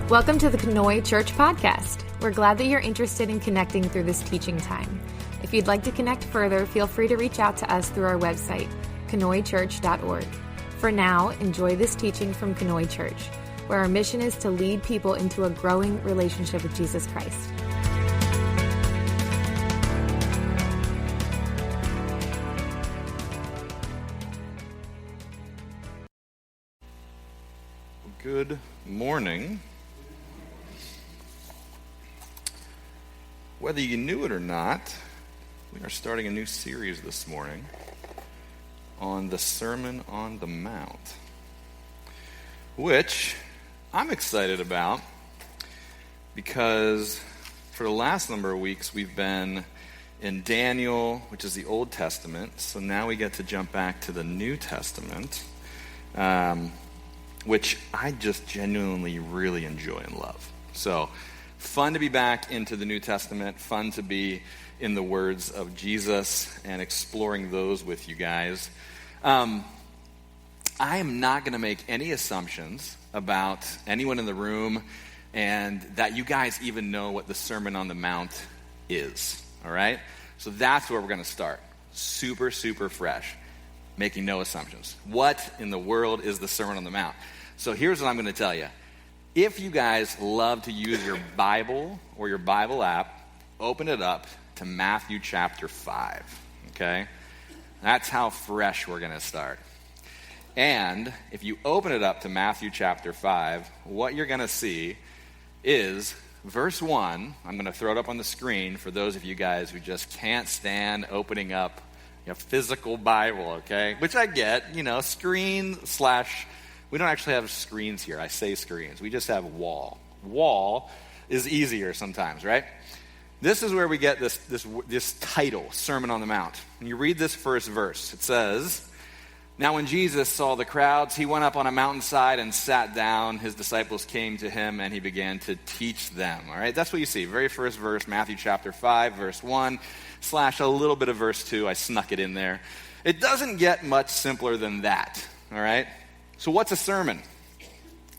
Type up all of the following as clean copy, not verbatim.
Welcome to the Knoy Church Podcast. We're glad that you're interested in connecting through this teaching time. If you'd like to connect further, feel free to reach out to us through our website, knoychurch.org. For now, enjoy this teaching from Knoy Church, where our mission is to lead people into a growing relationship with Jesus Christ. Good morning. Whether you knew it or not, we are starting a new series this morning on the Sermon on the Mount, which I'm excited about because for the last number of weeks we've been in Daniel, which is the Old Testament, so now we get to jump back to the New Testament, which I just genuinely really enjoy and love. So, fun to be back into the New Testament, fun to be in the words of Jesus and exploring those with you guys. I am not going to make any assumptions about anyone in the room and that you guys even know what the Sermon on the Mount is, all right? So that's where we're going to start. Super, super fresh, making no assumptions. What in the world is the Sermon on the Mount? So here's what I'm going to tell you. If you guys love to use your Bible or your Bible app, open it up to Matthew chapter 5, okay? That's how fresh we're going to start. And if you open it up to Matthew chapter 5, what you're going to see is verse 1. I'm going to throw it up on the screen for those of you guys who just can't stand opening up a physical Bible, okay? Which I get, screen / we don't actually have screens here. I say screens. We just have wall. Wall is easier sometimes, right? This is where we get this title, Sermon on the Mount. When you read this first verse, it says, "Now when Jesus saw the crowds, he went up on a mountainside and sat down. His disciples came to him, and he began to teach them." All right, that's what you see. Very first verse, Matthew chapter 5, verse 1, / a little bit of verse 2. I snuck it in there. It doesn't get much simpler than that, all right? So what's a sermon?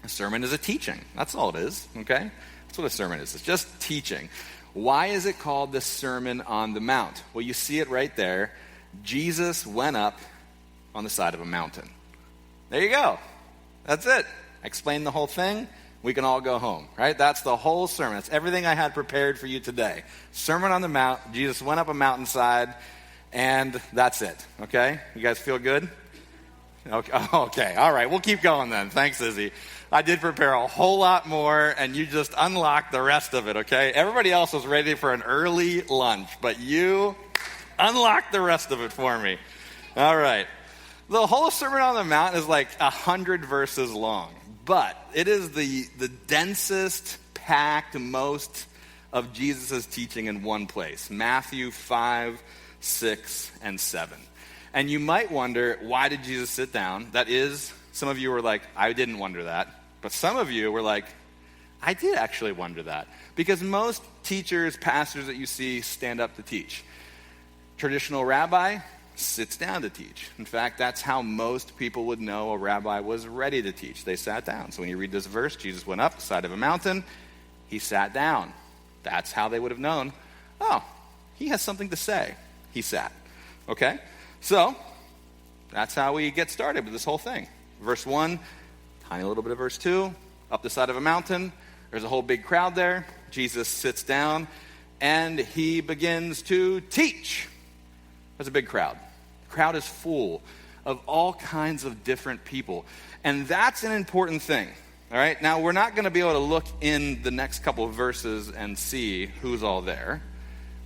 A sermon is a teaching. That's all it is, okay? That's what a sermon is. It's just teaching. Why is it called the Sermon on the Mount? Well, you see it right there. Jesus went up on the side of a mountain. There you go. That's it. I explained the whole thing. We can all go home, right? That's the whole sermon. That's everything I had prepared for you today. Sermon on the Mount. Jesus went up a mountainside, and that's it, okay? You guys feel good? Okay, all right, we'll keep going then. Thanks, Izzy. I did prepare a whole lot more, and you just unlocked the rest of it, okay? Everybody else was ready for an early lunch, but you unlocked the rest of it for me. All right. The whole Sermon on the Mount is like 100 verses long, but it is the densest, packed, most of Jesus' teaching in one place. Matthew 5, 6, and 7. And you might wonder, why did Jesus sit down? That is, some of you were like, I didn't wonder that. But some of you were like, I did actually wonder that. Because most teachers, pastors that you see stand up to teach. Traditional rabbi sits down to teach. In fact, that's how most people would know a rabbi was ready to teach. They sat down. So when you read this verse, Jesus went up the side of a mountain. He sat down. That's how they would have known, oh, he has something to say. He sat. Okay? So, that's how we get started with this whole thing. Verse 1, tiny little bit of verse 2, up the side of a mountain. There's a whole big crowd there. Jesus sits down, and he begins to teach. There's a big crowd. The crowd is full of all kinds of different people. And that's an important thing, all right? Now, we're not going to be able to look in the next couple of verses and see who's all there.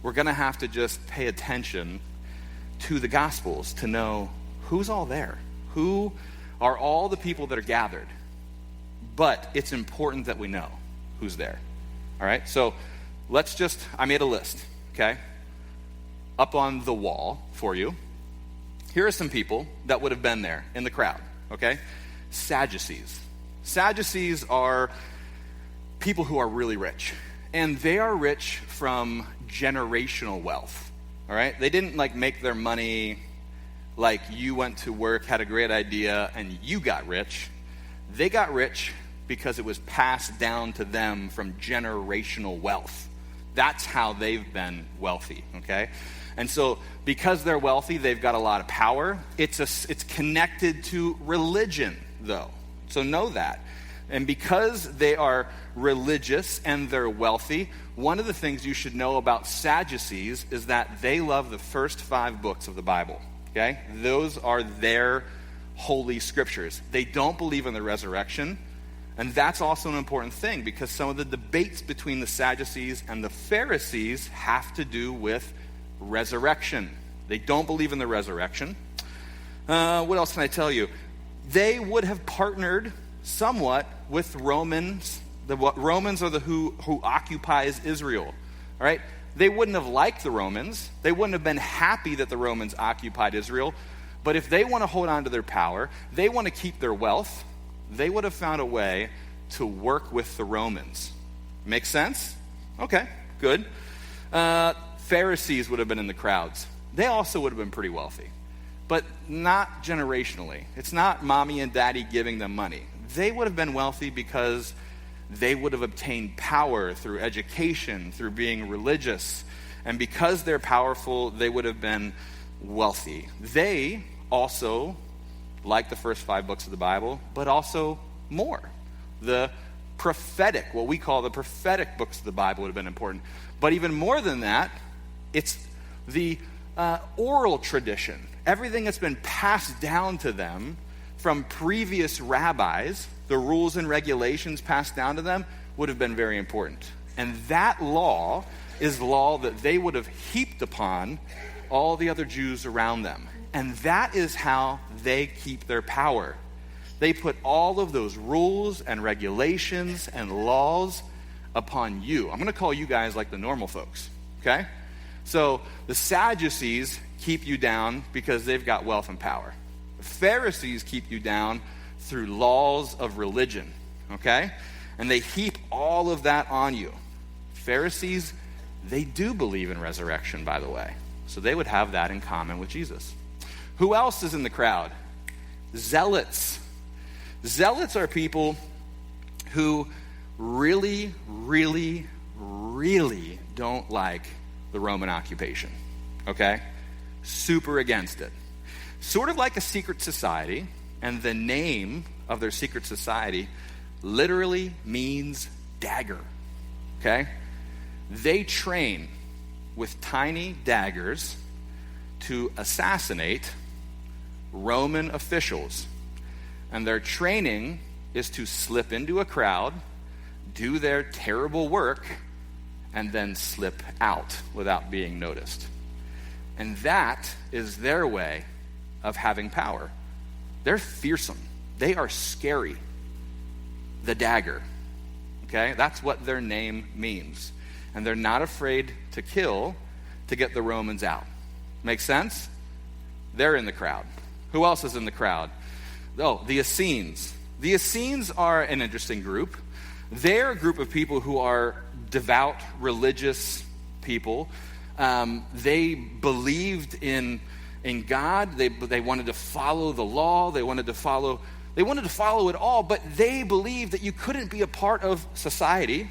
We're going to have to just pay attention to the Gospels to know who's all there, who are all the people that are gathered. But it's important that we know who's there. All right, so I made a list, okay? Up on the wall for you. Here are some people that would have been there in the crowd, okay? Sadducees. Sadducees are people who are really rich. And they are rich from generational wealth. All right? They didn't make their money like you went to work, had a great idea, and you got rich. They got rich because it was passed down to them from generational wealth. That's how they've been wealthy, okay? And so because they're wealthy, they've got a lot of power. It's connected to religion, though. So know that. And because they are religious and they're wealthy, one of the things you should know about Sadducees is that they love the first 5 books of the Bible, okay? Those are their holy scriptures. They don't believe in the resurrection, and that's also an important thing because some of the debates between the Sadducees and the Pharisees have to do with resurrection. They don't believe in the resurrection. What else can I tell you? They would have partnered somewhat with Romans. Romans are who occupies Israel. All right? They wouldn't have liked the Romans. They wouldn't have been happy that the Romans occupied Israel. But if they want to hold on to their power, they want to keep their wealth, they would have found a way to work with the Romans. Make sense? Okay, good. Pharisees would have been in the crowds. They also would have been pretty wealthy, but not generationally. It's not mommy and daddy giving them money. They would have been wealthy because they would have obtained power through education, through being religious. And because they're powerful, they would have been wealthy. They also, like the first 5 books of the Bible, but also more. The prophetic, what we call the prophetic books of the Bible would have been important. But even more than that, it's the oral tradition. Everything that's been passed down to them from previous rabbis, the rules and regulations passed down to them, would have been very important. And that law is law that they would have heaped upon all the other Jews around them. And that is how they keep their power. They put all of those rules and regulations and laws upon you. I'm going to call you guys like the normal folks, okay? So the Sadducees keep you down because they've got wealth and power. The Pharisees keep you down through laws of religion, okay? And they heap all of that on you. Pharisees, they do believe in resurrection, by the way. So they would have that in common with Jesus. Who else is in the crowd? Zealots. Zealots are people who really, really, really don't like the Roman occupation, okay? Super against it. Sort of like a secret society, and the name of their secret society literally means dagger, okay? They train with tiny daggers to assassinate Roman officials. And their training is to slip into a crowd, do their terrible work, and then slip out without being noticed. And that is their way of having power. They're fearsome. They are scary. The dagger. Okay? That's what their name means. And they're not afraid to kill to get the Romans out. Make sense? They're in the crowd. Who else is in the crowd? Oh, the Essenes. The Essenes are an interesting group. They're a group of people who are devout, religious people. They believed in God. They wanted to follow the law. They wanted to follow it all, but they believed that you couldn't be a part of society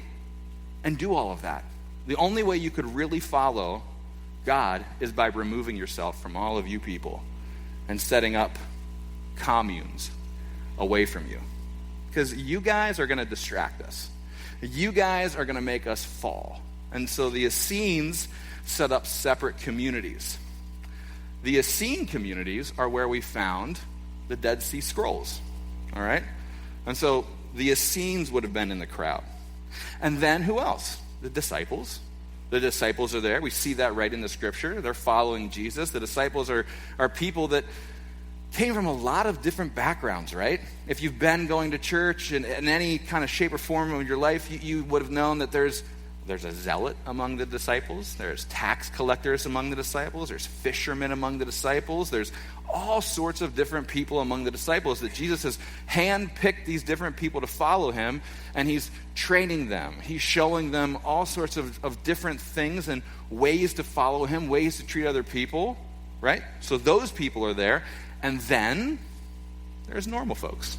and do all of that. The only way you could really follow God is by removing yourself from all of you people and setting up communes away from you. Because you guys are going to distract us. You guys are going to make us fall. And so the Essenes set up separate communities. The Essene communities are where we found the Dead Sea Scrolls. All right? And so the Essenes would have been in the crowd. And then who else? The disciples. The disciples are there. We see that right in the scripture. They're following Jesus. The disciples are people that came from a lot of different backgrounds, right? If you've been going to church in any kind of shape or form of your life, you would have known that there's a zealot among the disciples. There's tax collectors among the disciples. There's fishermen among the disciples. There's all sorts of different people among the disciples that Jesus has handpicked these different people to follow him, and he's training them. He's showing them all sorts of different things and ways to follow him, ways to treat other people, right? So those people are there. And then there's normal folks.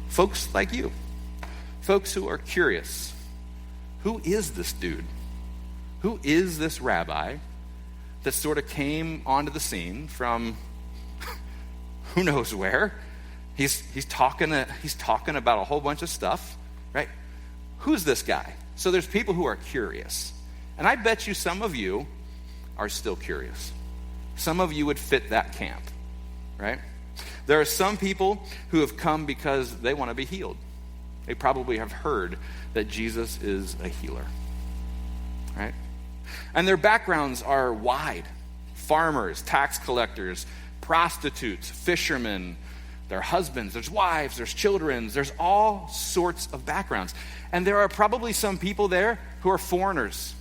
Folks like you. folks who are curious. Who is this dude? Who is this rabbi that sort of came onto the scene from who knows where? He's talking about a whole bunch of stuff, right? Who's this guy? So there's people who are curious. And I bet you some of you are still curious. Some of you would fit that camp, right? There are some people who have come because they want to be healed. They probably have heard that Jesus is a healer, right? And their backgrounds are wide. Farmers, tax collectors, prostitutes, fishermen, their husbands, there's wives, there's children, there's all sorts of backgrounds. And there are probably some people there who are foreigners.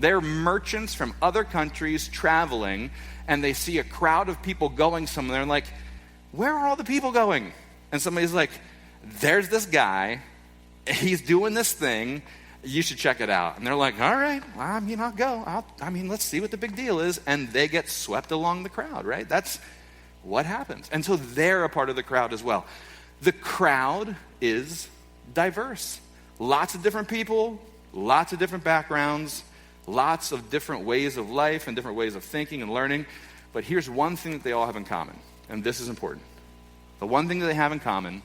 They're merchants from other countries traveling, and they see a crowd of people going somewhere, and like, where are all the people going? And somebody's like, there's this guy, he's doing this thing, you should check it out. And they're like, all right, well, I'll go. Let's see what the big deal is. And they get swept along the crowd, right? That's what happens. And so they're a part of the crowd as well. The crowd is diverse. Lots of different people, lots of different backgrounds, lots of different ways of life and different ways of thinking and learning. But here's one thing that they all have in common, and this is important. The one thing that they have in common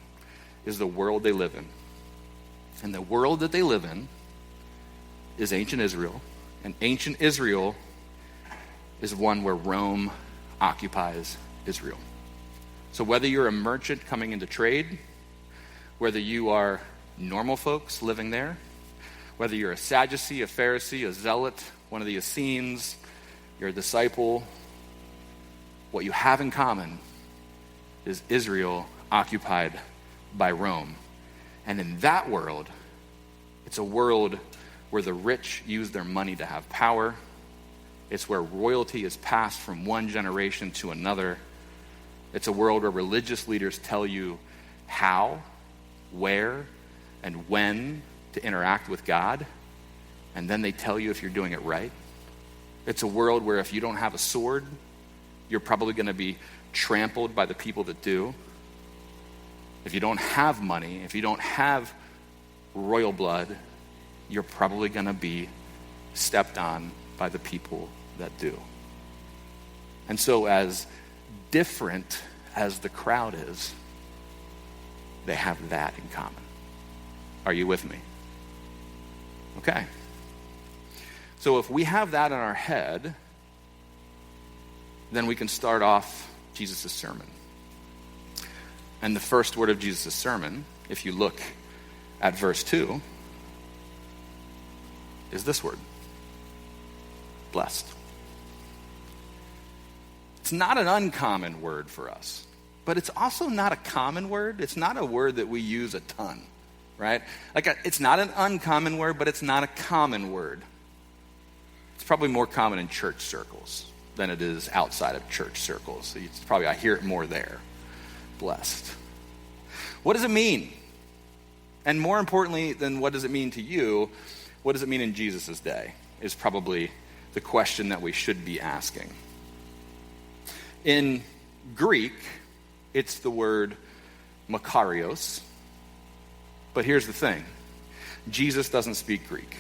is the world they live in. And the world that they live in is ancient Israel. And ancient Israel is one where Rome occupies Israel. So whether you're a merchant coming into trade, whether you are normal folks living there, whether you're a Sadducee, a Pharisee, a Zealot, one of the Essenes, you're a disciple, what you have in common is Israel occupied by Rome. And in that world, it's a world where the rich use their money to have power. It's where royalty is passed from one generation to another. It's a world where religious leaders tell you how, where, and when to interact with God, and then they tell you if you're doing it right. It's a world where if you don't have a sword, you're probably going to be trampled by the people that do. If you don't have money, if you don't have royal blood, you're probably going to be stepped on by the people that do. And so as different as the crowd is, they have that in common. Are you with me? Okay. So if we have that in our head, then we can start off Jesus' sermon. And the first word of Jesus' sermon, if you look at verse 2, is this word: blessed. It's not an uncommon word for us, but it's also not a common word. It's not a word that we use a ton, right? It's not an uncommon word, but it's not a common word. It's probably more common in church circles than it is outside of church circles. I hear it more there. Blessed. What does it mean? And more importantly than what does it mean to you, what does it mean in Jesus' day is probably the question that we should be asking. In Greek, it's the word makarios. But here's the thing. Jesus doesn't speak Greek.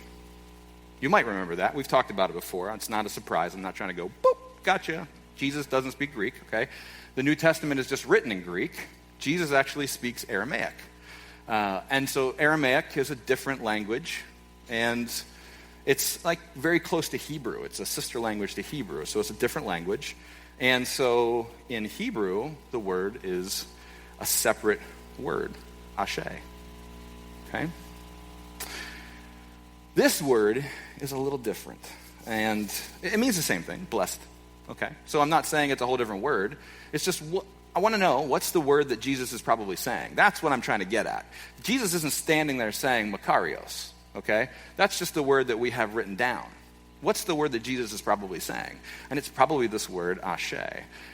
You might remember that. We've talked about it before. It's not a surprise. I'm not trying to go, boop, gotcha. Jesus doesn't speak Greek, okay? The New Testament is just written in Greek. Jesus actually speaks Aramaic. And so Aramaic is a different language, and it's like very close to Hebrew. It's a sister language to Hebrew, so it's a different language. And so in Hebrew, the word is a separate word, ashe. Okay? This word is a little different, and it means the same thing, blessed. Okay? So I'm not saying it's a whole different word. It's just I want to know what's the word that Jesus is probably saying. That's what I'm trying to get at. Jesus isn't standing there saying makarios, okay? That's just the word that we have written down. What's the word that Jesus is probably saying? And it's probably this word, ashe.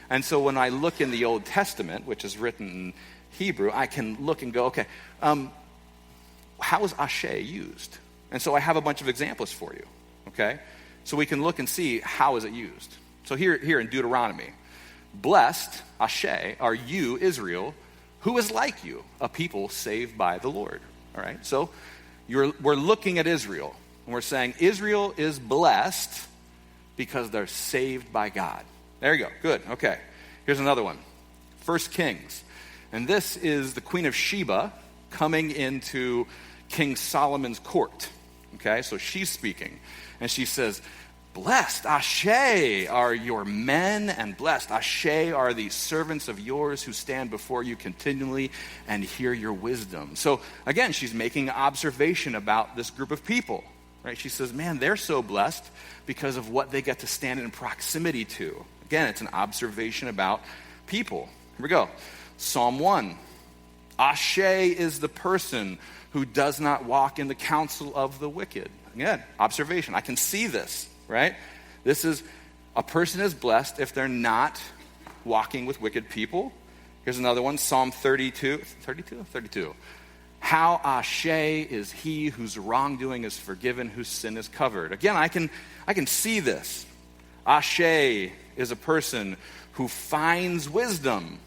And so when I look in the Old Testament, which is written in Hebrew, I can look and go, okay, how is ashe used? And so I have a bunch of examples for you, okay? So we can look and see how is it used. So here in Deuteronomy, blessed, ashe, are you, Israel, who is like you, a people saved by the Lord. All right, so we're looking at Israel, and we're saying Israel is blessed because they're saved by God. There you go. Good. Okay. Here's another one. 1 Kings. And this is the Queen of Sheba coming into King Solomon's court. Okay, so she's speaking. And she says, blessed, Ashe, are your men, and blessed, Ashe, are these servants of yours who stand before you continually and hear your wisdom. So again, she's making an observation about this group of people. Right? She says, man, they're so blessed because of what they get to stand in proximity to. Again, it's an observation about people. Here we go. Psalm 1. Ashe is the person who does not walk in the counsel of the wicked. Again, observation. I can see this, right? This is, a person is blessed if they're not walking with wicked people. Here's another one, Psalm 32. 32. How Ashe is he whose wrongdoing is forgiven, whose sin is covered. Again, I can see this. Ashe is a person who finds wisdom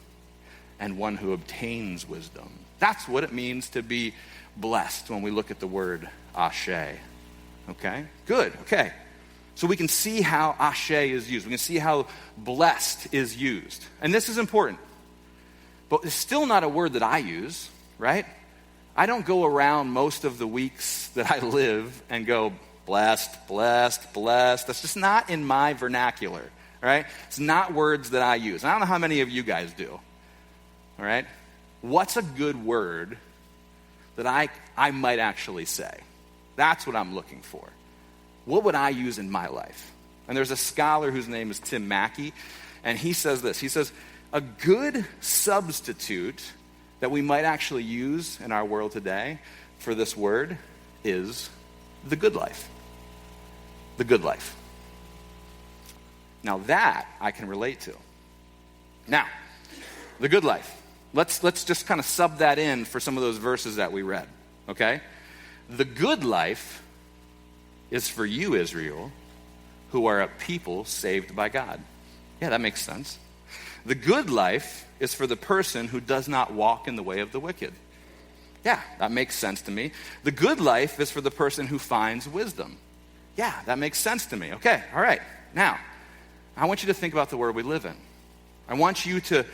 and one who obtains wisdom. That's what it means to be blessed when we look at the word Ashe. Okay? Good. Okay. So we can see how Ashe is used. We can see how blessed is used. And this is important. But it's still not a word that I use, right? I don't go around most of the weeks that I live and go, blessed, blessed, blessed. That's just not in my vernacular, right? It's not words that I use. I don't know how many of you guys do, all right? What's a good word that I might actually say? That's what I'm looking for. What would I use in my life? And there's a scholar whose name is Tim Mackey, and he says this. He says, a good substitute that we might actually use in our world today for this word is the good life. The good life. Now that I can relate to. Now, the good life. Let's just kind of sub that in for some of those verses that we read, okay? The good life is for you, Israel, who are a people saved by God. Yeah, that makes sense. The good life is for the person who does not walk in the way of the wicked. Yeah, that makes sense to me. The good life is for the person who finds wisdom. Yeah, that makes sense to me. Okay, all right. Now, I want you to think about the world we live in. I want you to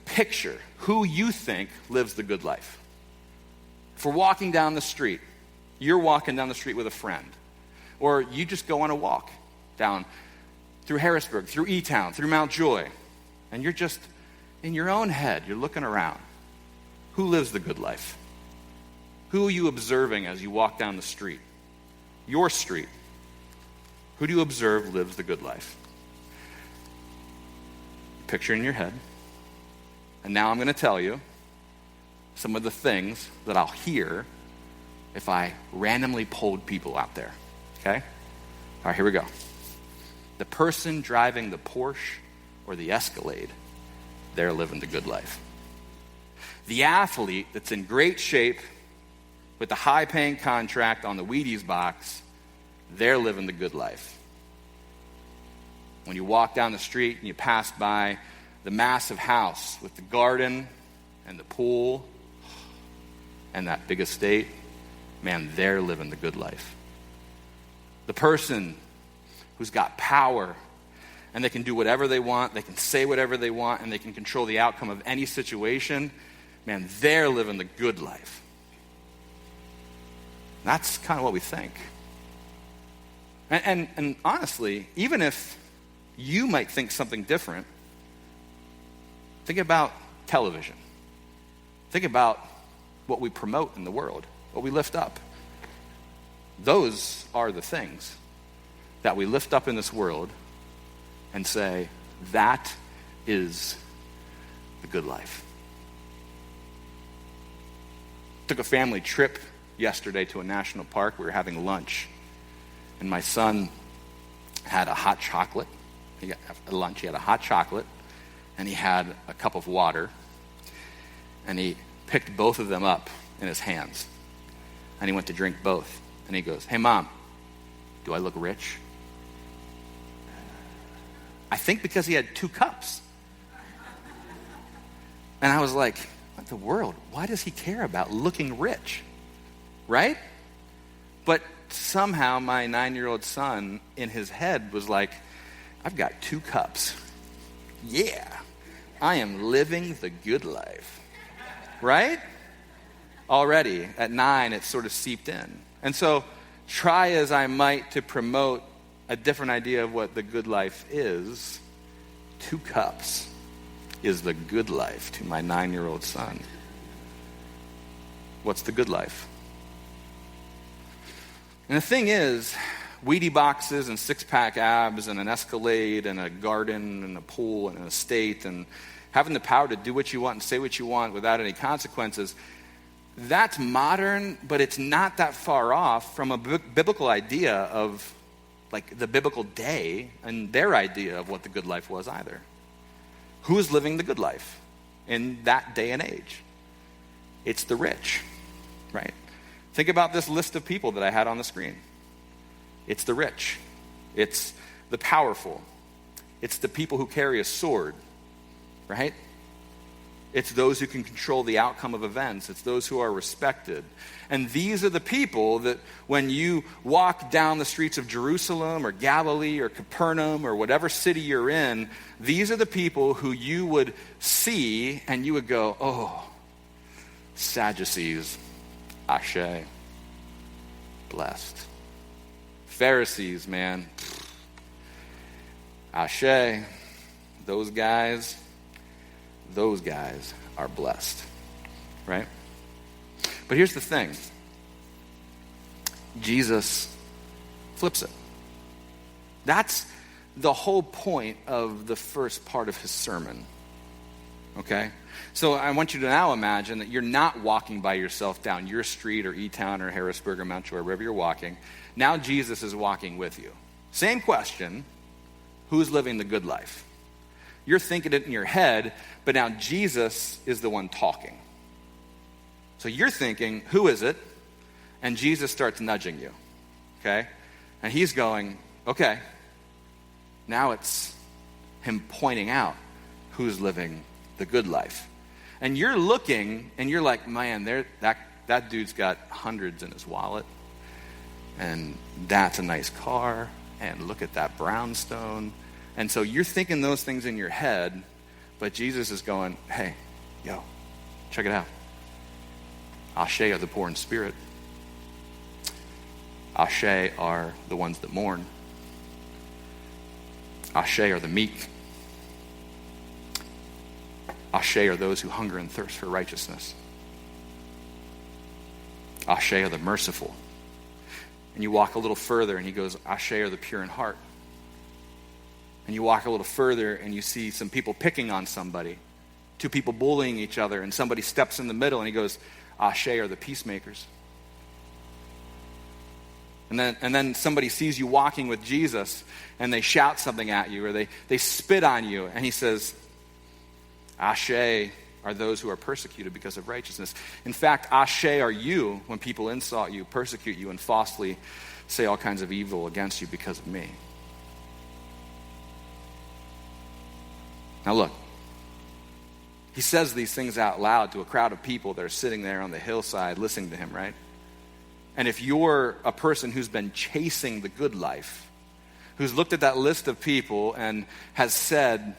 picture who you think lives the good life. If we're walking down the street, you're walking down the street with a friend, or you just go on a walk down through Harrisburg, through E-Town, through Mount Joy, and you're just in your own head, you're looking around. Who lives the good life? Who are you observing as you walk down the street? Your street. Who do you observe lives the good life? Picture in your head. And now I'm going to tell you some of the things that I'll hear if I randomly polled people out there. Okay? All right, here we go. The person driving the Porsche or the Escalade, they're living the good life. The athlete that's in great shape with a high-paying contract on the Wheaties box, they're living the good life. When you walk down the street and you pass by the massive house with the garden and the pool and that big estate, man, they're living the good life. The person who's got power and they can do whatever they want, they can say whatever they want, and they can control the outcome of any situation, man, they're living the good life. That's kind of what we think. And honestly, even if you might think something different, think about television. Think about what we promote in the world, what we lift up. Those are the things that we lift up in this world and say, that is the good life. Took a family trip yesterday to a national park. We were having lunch, and my son had a hot chocolate. He got at lunch, he had a hot chocolate, and he had a cup of water, and he picked both of them up in his hands, and he went to drink both, and he goes, "Hey, Mom, do I look rich?" I think because he had 2 cups. And I was like, what the world? Why does he care about looking rich? right? But somehow my 9-year-old son in his head was like, I've got 2 cups. Yeah, I am living the good life, right? Already at 9, it sort of seeped in. And so try as I might to promote a different idea of what the good life is, 2 cups is the good life to my 9-year-old son. What's the good life? And the thing is, Wheatie boxes and 6-pack abs and an Escalade and a garden and a pool and an estate and having the power to do what you want and say what you want without any consequences, that's modern, but it's not that far off from a biblical idea of like the biblical day and their idea of what the good life was either. Who is living the good life in that day and age? It's the rich, right? Think about this list of people that I had on the screen. It's the rich. It's the powerful. It's the people who carry a sword, right? It's those who can control the outcome of events. It's those who are respected. And these are the people that when you walk down the streets of Jerusalem or Galilee or Capernaum or whatever city you're in, these are the people who you would see and you would go, oh, Sadducees, Ashe, blessed. Pharisees, man, Ashe, those guys are blessed, right? But here's the thing. Jesus flips it. That's the whole point of the first part of his sermon, okay? So I want you to now imagine that you're not walking by yourself down your street or E-Town or Harrisburg or Mount Joy, wherever you're walking. Now Jesus is walking with you. Same question, who's living the good life? You're thinking it in your head, but now Jesus is the one talking. So you're thinking, who is it? And Jesus starts nudging you, okay? And he's going, okay. Now it's him pointing out who's living the good life. And you're looking, and you're like, man, that dude's got hundreds in his wallet. And that's a nice car. And look at that brownstone. And so you're thinking those things in your head, but Jesus is going, hey, yo, check it out. Ashe are the poor in spirit. Ashe are the ones that mourn. Ashe are the meek. Ashe are those who hunger and thirst for righteousness. Ashe are the merciful. And you walk a little further and he goes, Ashe are the pure in heart. And you walk a little further and you see some people picking on somebody. 2 people bullying each other and somebody steps in the middle and he goes, Ashe are the peacemakers. And then somebody sees you walking with Jesus and they shout something at you or they spit on you and he says, Ashe are those who are persecuted because of righteousness. In fact, Ashe are you when people insult you, persecute you, and falsely say all kinds of evil against you because of me. Now look, he says these things out loud to a crowd of people that are sitting there on the hillside listening to him, right? And if you're a person who's been chasing the good life, who's looked at that list of people and has said,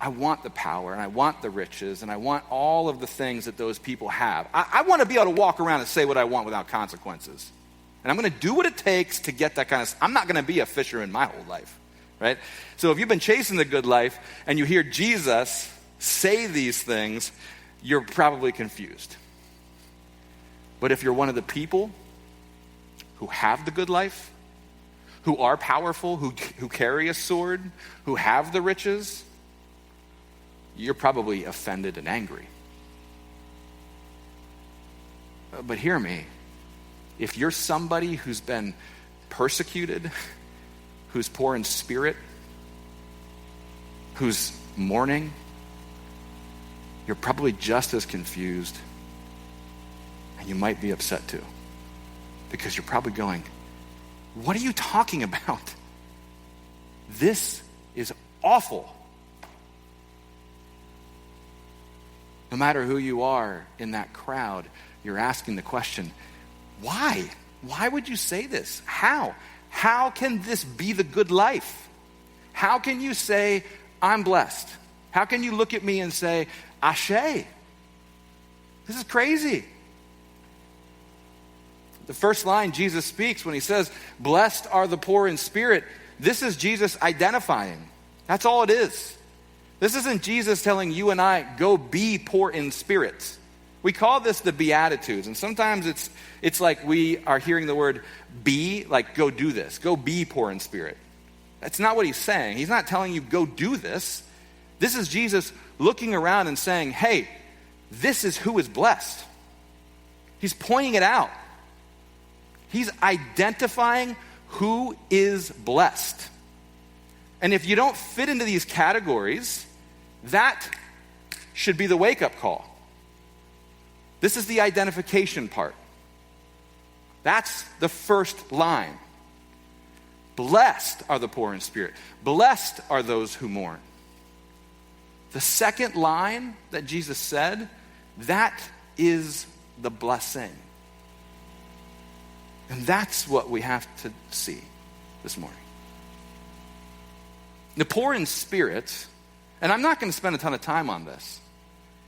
I want the power and I want the riches and I want all of the things that those people have. I want to be able to walk around and say what I want without consequences. And I'm going to do what it takes to get that kind of stuff. I'm not going to be a fisherman my whole life, right? So if you've been chasing the good life and you hear Jesus say these things, you're probably confused. But if you're one of the people who have the good life, who are powerful, who carry a sword, who have the riches, you're probably offended and angry. But hear me. If you're somebody who's been persecuted, who's poor in spirit, who's mourning, you're probably just as confused, and you might be upset too. Because you're probably going, what are you talking about? This is awful. No matter who you are in that crowd, you're asking the question, Why? Why would you say this? How? How can this be the good life? How can you say, I'm blessed? How can you look at me and say, Ashe? This is crazy. The first line Jesus speaks when he says, blessed are the poor in spirit, this is Jesus identifying. That's all it is. This isn't Jesus telling you and I, go be poor in spirit. We call this the Beatitudes, and sometimes it's like we are hearing the word be, like go do this, go be poor in spirit. That's not what he's saying. He's not telling you go do this. This is Jesus looking around and saying, hey, this is who is blessed. He's pointing it out. He's identifying who is blessed. And if you don't fit into these categories, that should be the wake-up call. This is the identification part. That's the first line. Blessed are the poor in spirit. Blessed are those who mourn. The second line that Jesus said, that is the blessing. And that's what we have to see this morning. The poor in spirit, and I'm not going to spend a ton of time on this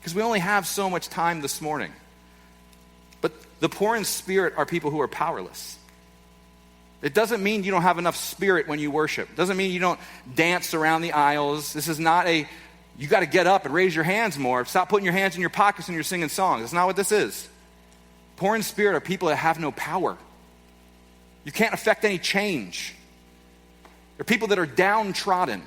because we only have so much time this morning. But the poor in spirit are people who are powerless. It doesn't mean you don't have enough spirit when you worship. It doesn't mean you don't dance around the aisles. This is not you got to get up and raise your hands more. Stop putting your hands in your pockets when you're singing songs. That's not what this is. Poor in spirit are people that have no power. You can't affect any change. They're people that are downtrodden.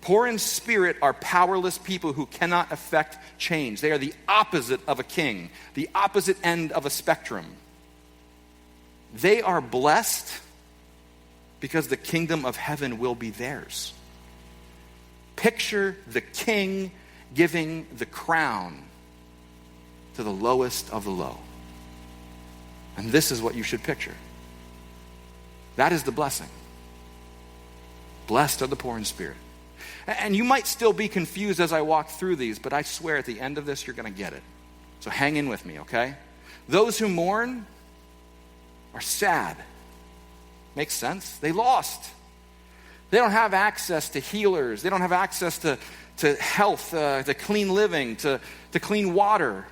Poor in spirit are powerless people who cannot affect change. They are the opposite of a king, the opposite end of a spectrum. They are blessed because the kingdom of heaven will be theirs. Picture the king giving the crown to the lowest of the low. And this is what you should picture. That is the blessing. Blessed are the poor in spirit. And you might still be confused as I walk through these, but I swear at the end of this, you're going to get it. So hang in with me, okay? Those who mourn are sad. Makes sense? They lost. They don't have access to healers. They don't have access to health, to clean living, to clean water.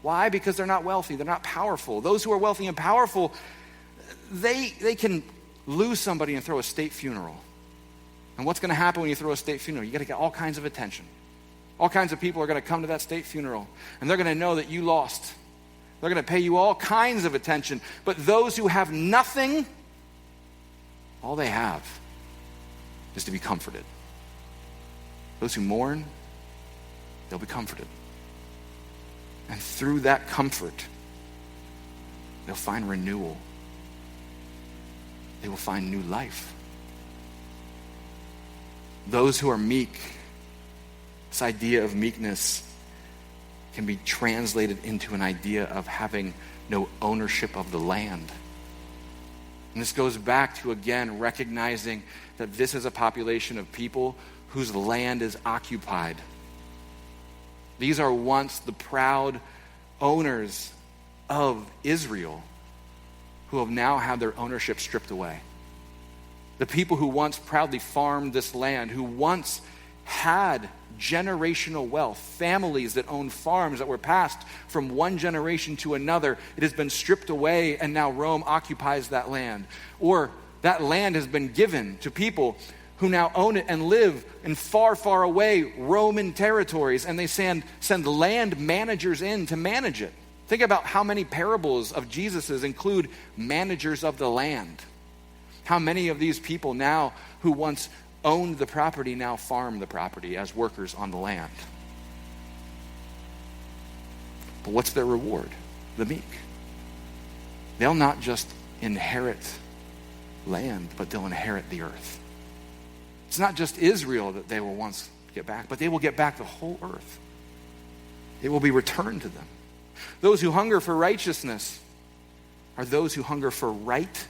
Why? Because they're not wealthy. They're not powerful. Those who are wealthy and powerful, they can lose somebody and throw a state funeral. And what's going to happen when you throw a state funeral? You got to get all kinds of attention. All kinds of people are going to come to that state funeral, and they're going to know that you lost. They're going to pay you all kinds of attention. But those who have nothing, all they have is to be comforted. Those who mourn, they'll be comforted. And through that comfort, they'll find renewal. They will find new life. Those who are meek, this idea of meekness can be translated into an idea of having no ownership of the land. And this goes back to, again, recognizing that this is a population of people whose land is occupied. These are once the proud owners of Israel who have now had their ownership stripped away. The people who once proudly farmed this land, who once had generational wealth, families that owned farms that were passed from one generation to another, it has been stripped away and now Rome occupies that land. Or that land has been given to people who now own it and live in far, far away Roman territories, and they send land managers in to manage it. Think about how many parables of Jesus's include managers of the land. How many of these people now who once owned the property now farm the property as workers on the land? But what's their reward? The meek. They'll not just inherit land, but they'll inherit the earth. It's not just Israel that they will once get back, but they will get back the whole earth. It will be returned to them. Those who hunger for righteousness are those who hunger for right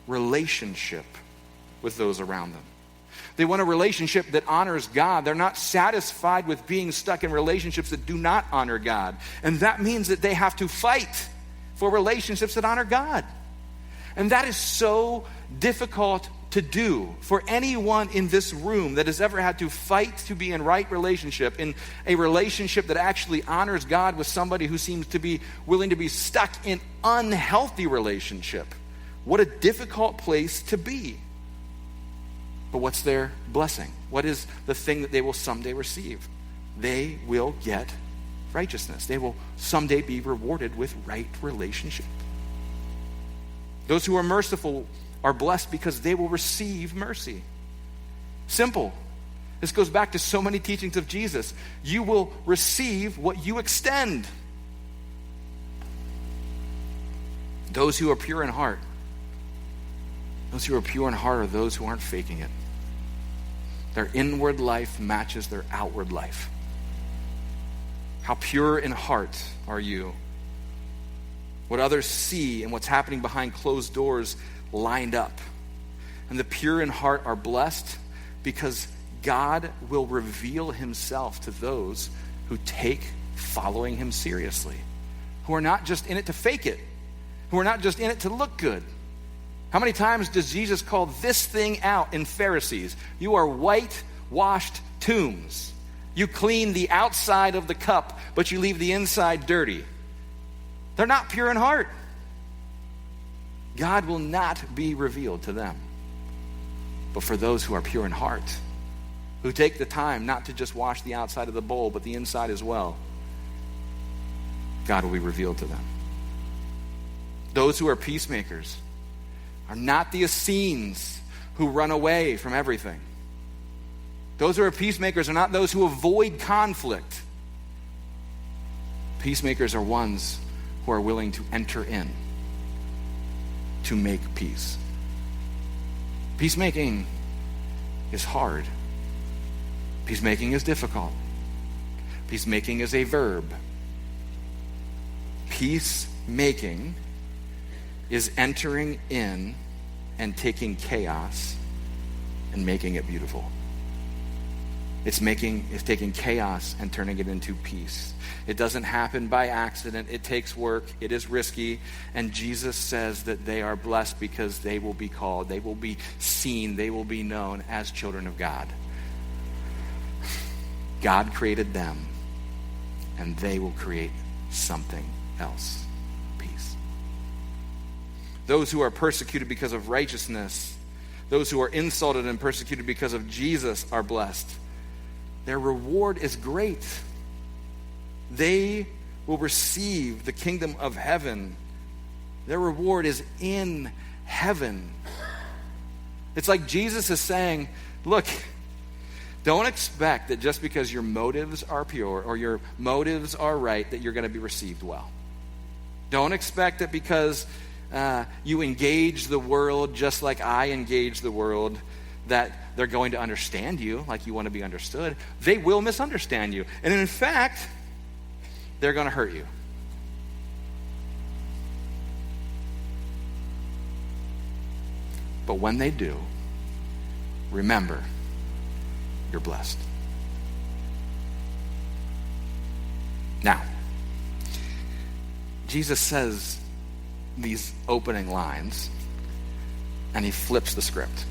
relationship with those around them. They want a relationship that honors God. They're not satisfied with being stuck in relationships that do not honor God. And that means that they have to fight for relationships that honor God. And that is so difficult to do for anyone in this room that has ever had to fight to be in right relationship, in a relationship that actually honors God with somebody who seems to be willing to be stuck in unhealthy relationship. What a difficult place to be. But what's their blessing? What is the thing that they will someday receive? They will get righteousness. They will someday be rewarded with right relationship. Those who are merciful are blessed because they will receive mercy. Simple. This goes back to so many teachings of Jesus. You will receive what you extend. Those who are pure in heart. Those who are pure in heart are those who aren't faking it. Their inward life matches their outward life. How pure in heart are you? What others see and what's happening behind closed doors lined up. And the pure in heart are blessed because God will reveal himself to those who take following him seriously, who are not just in it to fake it, who are not just in it to look good. How many times does Jesus call this thing out in Pharisees? You are whitewashed tombs. You clean the outside of the cup, but you leave the inside dirty. They're not pure in heart. God will not be revealed to them. But for those who are pure in heart, who take the time not to just wash the outside of the bowl, but the inside as well, God will be revealed to them. Those who are peacemakers are not the Essenes who run away from everything. Those who are peacemakers are not those who avoid conflict. Peacemakers are ones who are willing to enter in to make peace. Peacemaking is hard. Peacemaking is difficult. Peacemaking is a verb. Peacemaking is entering in and taking chaos and making it beautiful. It's taking chaos and turning it into peace. It doesn't happen by accident. It takes work. It is risky. And Jesus says that they are blessed because they will be called, they will be seen, they will be known as children of God. God created them, and they will create something else. Peace. Those who are persecuted because of righteousness, those who are insulted and persecuted because of Jesus are blessed. Their reward is great. They will receive the kingdom of heaven. Their reward is in heaven. It's like Jesus is saying, look, don't expect that just because your motives are pure or your motives are right that you're going to be received well. Don't expect that because you engage the world just like I engage the world that they're going to understand you like you want to be understood. They will misunderstand you. And in fact, they're going to hurt you. But when they do, remember, you're blessed. Now, Jesus says these opening lines, and he flips the script.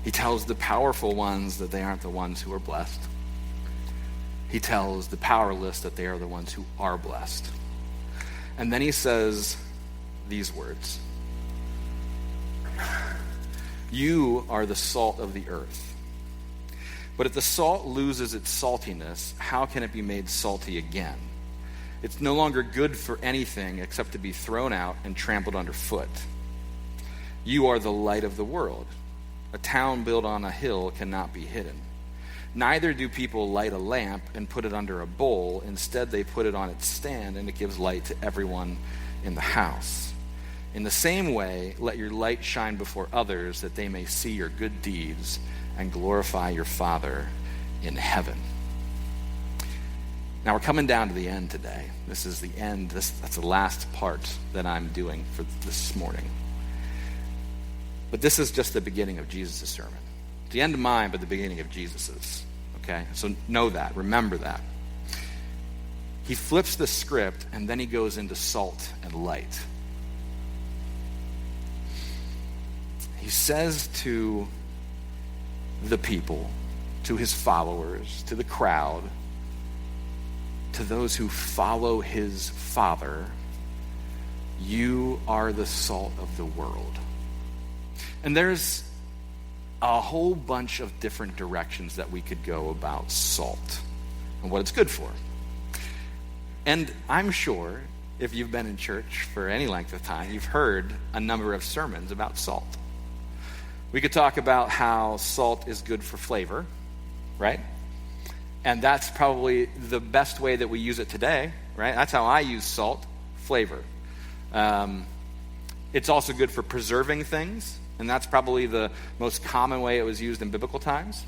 He tells the powerful ones that they aren't the ones who are blessed. He tells the powerless that they are the ones who are blessed. And then he says these words. You are the salt of the earth. But if the salt loses its saltiness, how can it be made salty again? It's no longer good for anything except to be thrown out and trampled underfoot. You are the light of the world. A town built on a hill cannot be hidden. Neither do people light a lamp and put it under a bowl. Instead, they put it on its stand, and it gives light to everyone in the house. In the same way, let your light shine before others, that they may see your good deeds and glorify your Father in heaven. Now, we're coming down to the end today. This is the end. That's the last part that I'm doing for this morning. But this is just the beginning of Jesus' sermon. The end of mine, but the beginning of Jesus's. Okay? So know that. Remember that. he flips the script, and then he goes into salt and light. He says to the people, to his followers, to the crowd, to those who follow his Father, you are the salt of the world. And there's a whole bunch of different directions that we could go about salt and what it's good for. And I'm sure if you've been in church for any length of time, you've heard a number of sermons about salt. We could talk about how salt is good for flavor, right? And that's probably the best way that we use it today, right? That's how I use salt, flavor. It's also good for preserving things, and that's probably the most common way it was used in biblical times.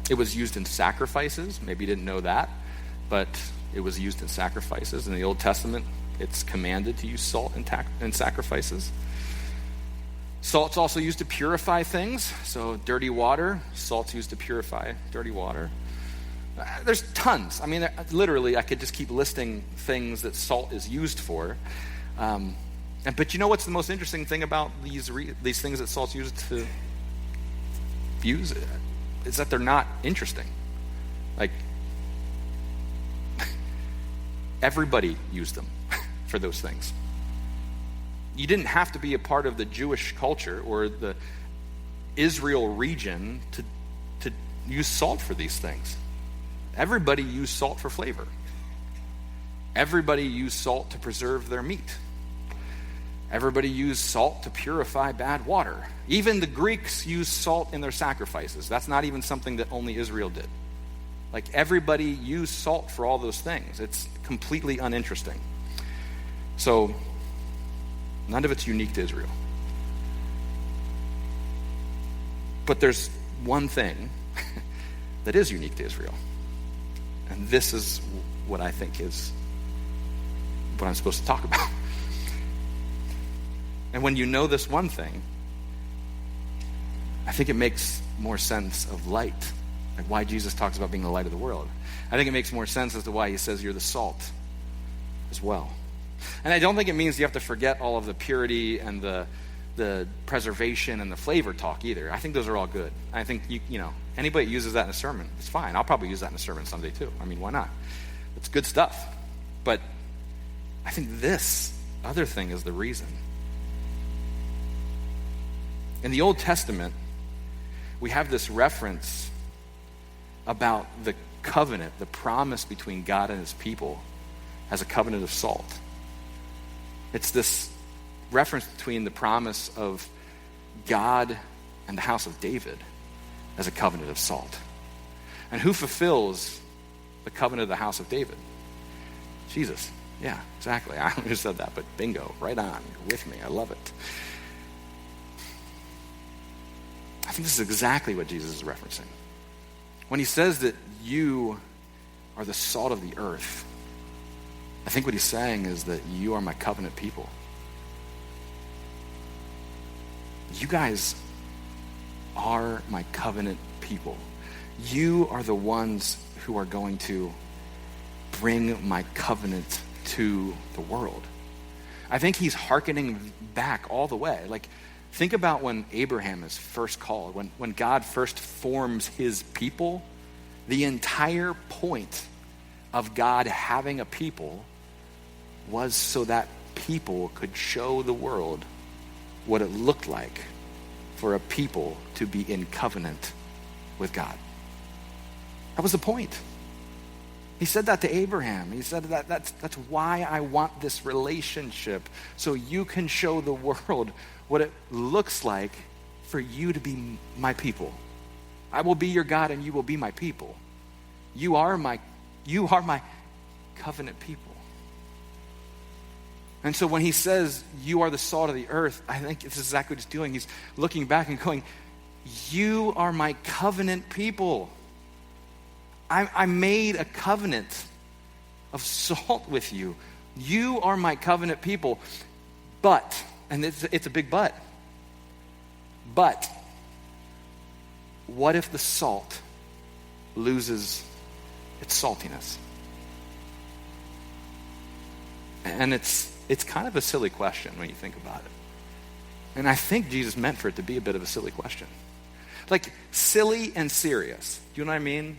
It was used in sacrifices. Maybe you didn't know that, but it was used in sacrifices. In the Old Testament, it's commanded to use salt in sacrifices. Salt's also used to purify things. So dirty water, salt's used to purify dirty water. There's tons. I mean, literally, I could just keep listing things that salt is used for. But you know what's the most interesting thing about these things that salt's used to use? Is that they're not interesting. Like, everybody used them for those things. You didn't have to be a part of the Jewish culture or the Israel region to use salt for these things. Everybody used salt for flavor. Everybody used salt to preserve their meat. Everybody used salt to purify bad water. Even the Greeks used salt in their sacrifices. That's not even something that only Israel did. Like, everybody used salt for all those things. It's completely uninteresting. So, none of it's unique to Israel. But there's one thing that is unique to Israel. And this is what I think is what I'm supposed to talk about. And when you know this one thing, I think it makes more sense of light, like why Jesus talks about being the light of the world. I think it makes more sense as to why he says you're the salt as well. And I don't think it means you have to forget all of the purity and the preservation and the flavor talk either. I think those are all good. I think, anybody uses that in a sermon, it's fine. I'll probably use that in a sermon someday too. I mean, why not? It's good stuff. But I think this other thing is the reason. In the Old Testament, we have this reference about the covenant, the promise between God and his people as a covenant of salt. It's this reference between the promise of God and the house of David as a covenant of salt. And who fulfills the covenant of the house of David? Jesus. Yeah, exactly. I just said that, but bingo, right on. You're with me. I love it. I think this is exactly what Jesus is referencing. When he says that you are the salt of the earth, I think what he's saying is that you are my covenant people. You guys are my covenant people. You are the ones who are going to bring my covenant to the world. I think he's hearkening back all the way. Like, think about when Abraham is first called, when God first forms his people. The entire point of God having a people was so that people could show the world what it looked like for a people to be in covenant with God. That was the point. He said that to Abraham. He said that's why I want this relationship, so you can show the world what it looks like for you to be my people. I will be your God and you will be my people. You are my covenant people. And so when he says you are the salt of the earth, I think this is exactly what he's doing. He's looking back and going, you are my covenant people. I made a covenant of salt with you. You are my covenant people. But, and it's a big but what if the salt loses It's saltiness. And it's kind of a silly question when you think about it. And I think Jesus meant for it to be a bit of a silly question. Like, silly and serious. Do you know what I mean?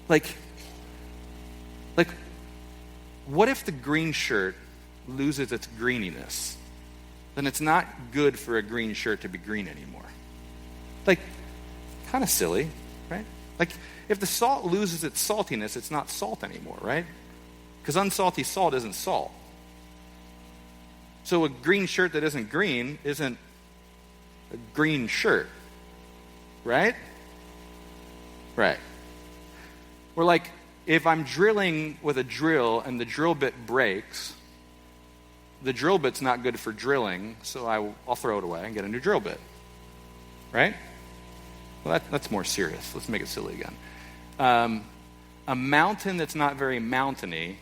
Like, what if the green shirt loses its greeniness? Then it's not good for a green shirt to be green anymore. Like, kind of silly, right? Like, if the salt loses its saltiness, it's not salt anymore, right? Because unsalty salt isn't salt. So a green shirt that isn't green isn't a green shirt, right? Right. Or like, if I'm drilling with a drill and the drill bit breaks, the drill bit's not good for drilling, so I'll throw it away and get a new drill bit, right? Well, that's more serious. Let's make it silly again. A mountain that's not very mountainy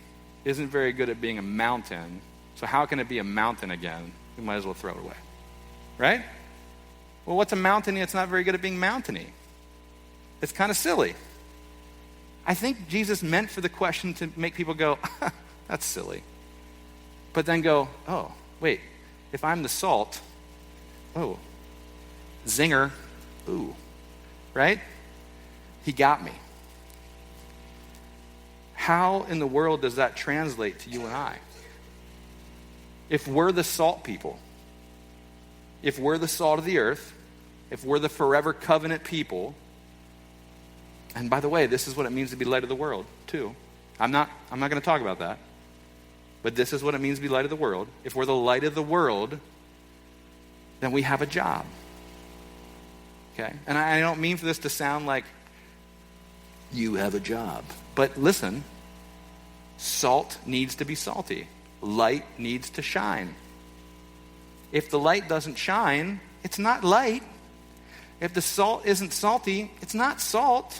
isn't very good at being a mountain, so how can it be a mountain again? We might as well throw it away, right? Well, what's a mountainy that's not very good at being mountainy? It's kind of silly. I think Jesus meant for the question to make people go, that's silly. But then go, oh, wait, if I'm the salt, oh, zinger, ooh, right? He got me. How in the world does that translate to you and I? If we're the salt people, if we're the salt of the earth, if we're the forever covenant people, and by the way, this is what it means to be light of the world, too. I'm not going to talk about that. But this is what it means to be light of the world. If we're the light of the world, then we have a job. Okay? And I don't mean for this to sound like you have a job. But listen, salt needs to be salty. Light needs to shine. If the light doesn't shine, it's not light. If the salt isn't salty, it's not salt.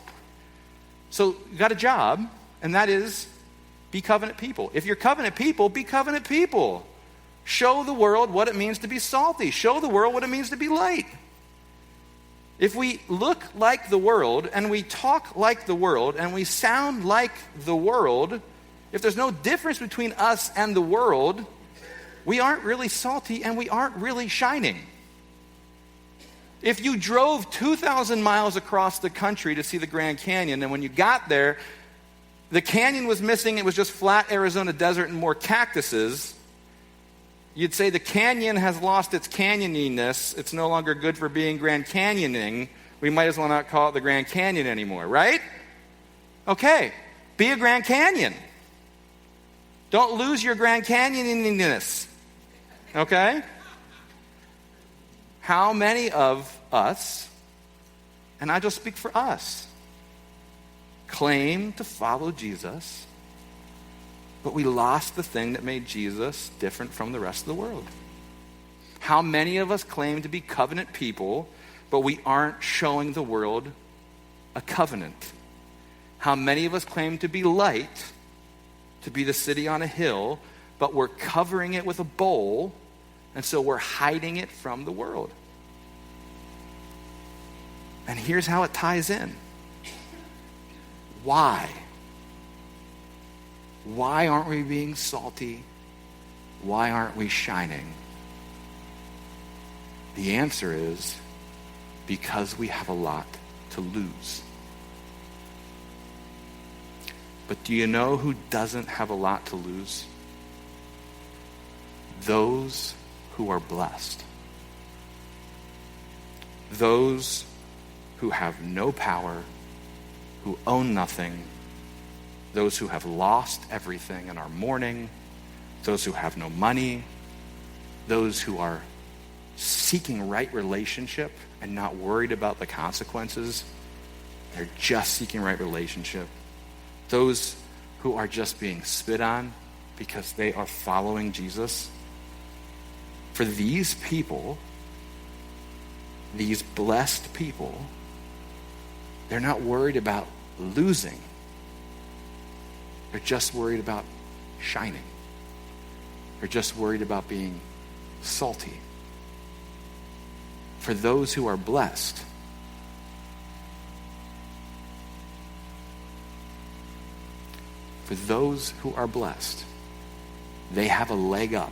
So you got a job, and that is be covenant people. If you're covenant people, be covenant people. Show the world what it means to be salty. Show the world what it means to be light. If we look like the world, and we talk like the world, and we sound like the world, if there's no difference between us and the world, we aren't really salty and we aren't really shining. If you drove 2,000 miles across the country to see the Grand Canyon, and when you got there, the canyon was missing, it was just flat Arizona desert and more cactuses, you'd say the canyon has lost its canyoniness. It's no longer good for being Grand Canyoning. We might as well not call it the Grand Canyon anymore, right? Okay, be a Grand Canyon. Don't lose your Grand Canyoniness, okay? How many of us, and I just speak for us, claim to follow Jesus, but we lost the thing that made Jesus different from the rest of the world? How many of us claim to be covenant people, but we aren't showing the world a covenant? How many of us claim to be light, to be the city on a hill, but we're covering it with a bowl, and so we're hiding it from the world? And here's how it ties in. Why? Why aren't we being salty? Why aren't we shining? The answer is because we have a lot to lose. But do you know who doesn't have a lot to lose? Those who are blessed. Those who have no power, who own nothing, those who have lost everything and are mourning, those who have no money, those who are seeking right relationship and not worried about the consequences. They're just seeking right relationship. Those who are just being spit on because they are following Jesus. For these people, these blessed people, they're not worried about losing. They're just worried about shining. They're just worried about being salty. For those who are blessed, For those who are blessed, they have a leg up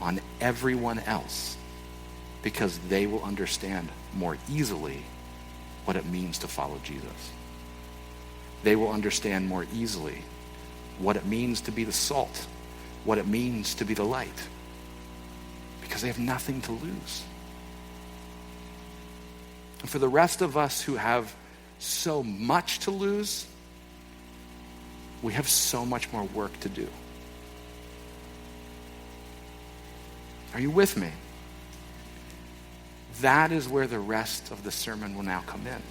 on everyone else because they will understand more easily what it means to follow Jesus. They will understand more easily what it means to be the salt, what it means to be the light, because they have nothing to lose. And for the rest of us who have so much to lose, we have so much more work to do. Are you with me? That is where the rest of the sermon will now come in.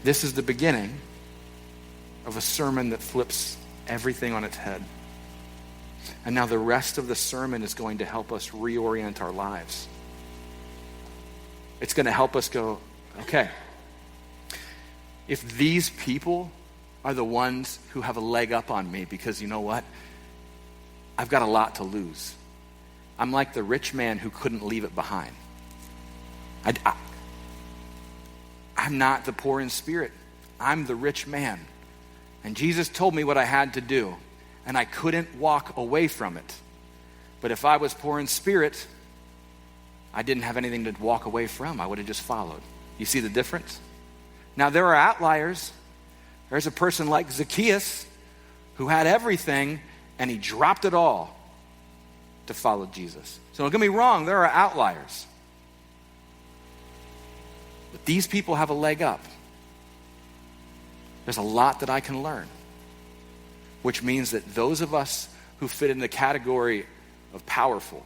This is the beginning of a sermon that flips everything on its head. And now the rest of the sermon is going to help us reorient our lives. It's going to help us go, okay, if these people are the ones who have a leg up on me, because you know what? I've got a lot to lose. I'm like the rich man who couldn't leave it behind. I'm not the poor in spirit. I'm the rich man. And Jesus told me what I had to do, and I couldn't walk away from it. But if I was poor in spirit, I didn't have anything to walk away from. I would have just followed. You see the difference? Now, there are outliers. There's a person like Zacchaeus who had everything, and he dropped it all to follow Jesus. So don't get me wrong, there are outliers. But these people have a leg up. There's a lot that I can learn, which means that those of us who fit in the category of powerful,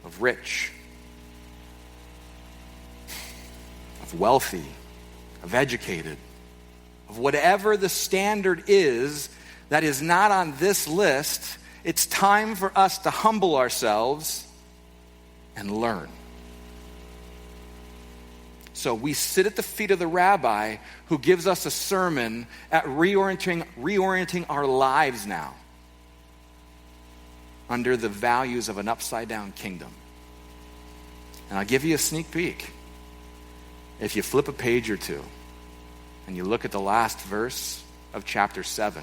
of rich, of wealthy, of educated, of whatever the standard is that is not on this list, it's time for us to humble ourselves and learn. So we sit at the feet of the rabbi who gives us a sermon at reorienting our lives now under the values of an upside-down kingdom. And I'll give you a sneak peek. If you flip a page or two and you look at the last verse of chapter 7,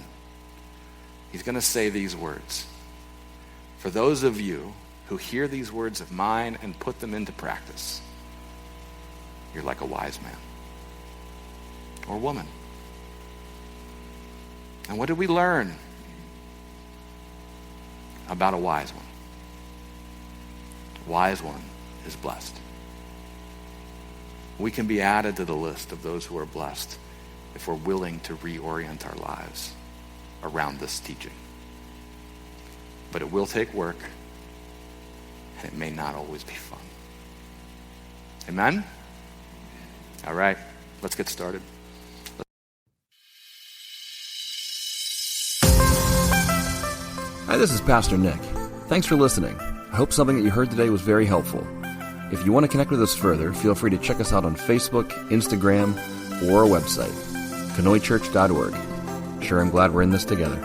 he's going to say these words. For those of you who hear these words of mine and put them into practice, you're like a wise man or woman. And what did we learn about a wise one? A wise one is blessed. We can be added to the list of those who are blessed if we're willing to reorient our lives around this teaching. But it will take work, and it may not always be fun. Amen? All right, let's get started. Hi, this is Pastor Nick. Thanks for listening. I hope something that you heard today was very helpful. If you want to connect with us further, feel free to check us out on Facebook, Instagram, or our website, kanoichurch.org. Sure, I'm glad we're in this together.